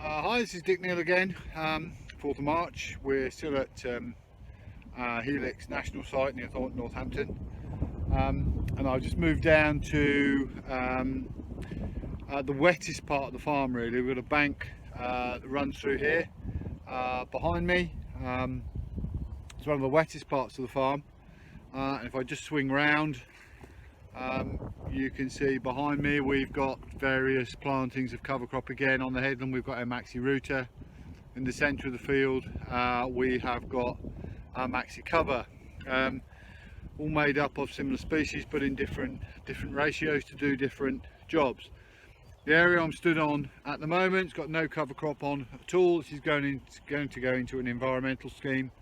Hi, this is Neale again. 4th of March. We're still at Helix National Site near Northampton, and I've just moved down to the wettest part of the farm. Really, we've got a bank that runs through here behind me. It's one of the wettest parts of the farm, and if I just swing round, you can see behind me we've got various plantings of cover crop. Again, on the headland we've got a Maxi router. In the centre of the field we have got our Maxi cover, all made up of similar species but in different ratios to do different jobs. The area I'm stood on at the moment has got no cover crop on at all. This is going to go into an environmental scheme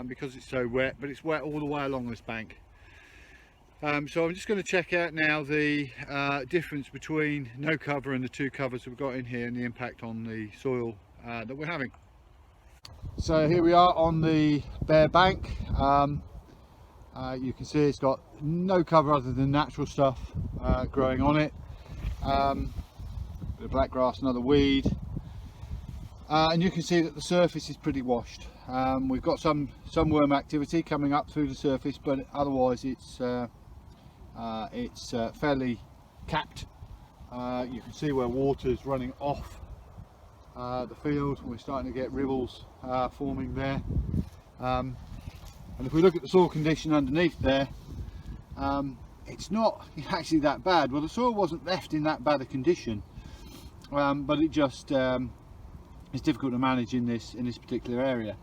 because it's so wet, but it's wet all the way along this bank. So I'm just going to check out now the difference between no cover and the two covers we've got in here and the impact on the soil that we're having. So here we are on the bare bank. You can see it's got no cover other than natural stuff growing on it. Bit of black grass, another weed, and you can see that the surface is pretty washed. We've got some worm activity coming up through the surface, but otherwise it's fairly capped. You can see where water's running off the field. We're starting to get rivels forming there, and if we look at the soil condition underneath there, it's not actually that bad. Well, the soil wasn't left in that bad a condition, but it just is difficult to manage in this particular area.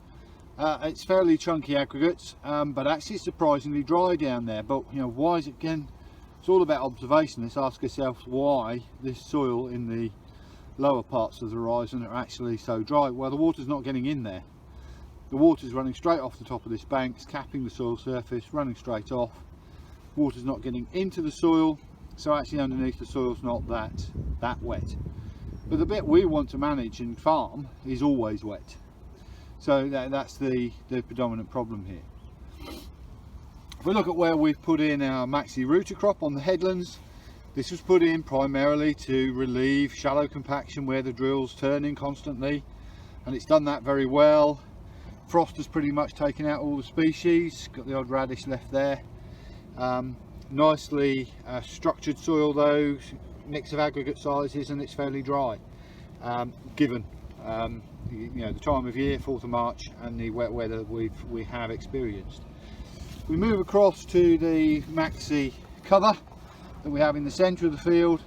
It's fairly chunky aggregates, but actually surprisingly dry down there. But you know, why is it? Again, it's all about observation. Let's ask ourselves why this soil in the lower parts of the horizon are actually so dry. Well, the water's not getting in there. The water's running straight off the top of this bank, it's capping the soil surface, running straight off. Water's not getting into the soil, so actually underneath the soil's not that wet. But the bit we want to manage and farm is always wet. So that's the predominant problem here. If we look at where we've put in our Maxi router crop on the headlands, this was put in primarily to relieve shallow compaction where the drill's turning constantly, and it's done that very well. Frost has pretty much taken out all the species, got the odd radish left there. Nicely structured soil though, mix of aggregate sizes, and it's fairly dry, given you know, the time of year, 4th of March, and the wet weather we have experienced. We move across to the Maxi cover that we have in the centre of the field.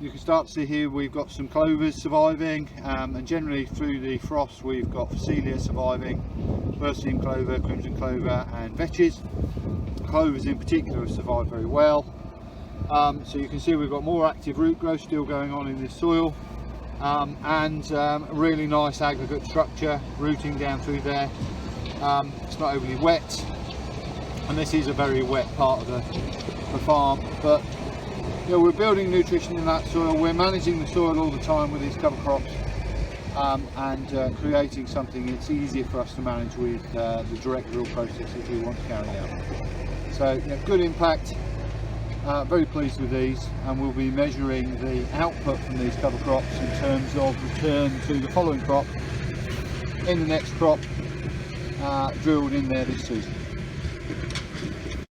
You can start to see here we've got some clovers surviving, and generally through the frost we've got Phacelia surviving, Berseem clover, crimson clover and vetches. Clovers in particular have survived very well. So you can see we've got more active root growth still going on in this soil, and a really nice aggregate structure rooting down through there. It's not overly wet, and this is a very wet part of the farm, but you know, we're building nutrition in that soil, we're managing the soil all the time with these cover crops, and creating something it's easier for us to manage with the direct drill processes we want to carry out. So you know, good impact, very pleased with these, and we'll be measuring the output from these cover crops in terms of return to the following crop in the next crop drilled in there this season.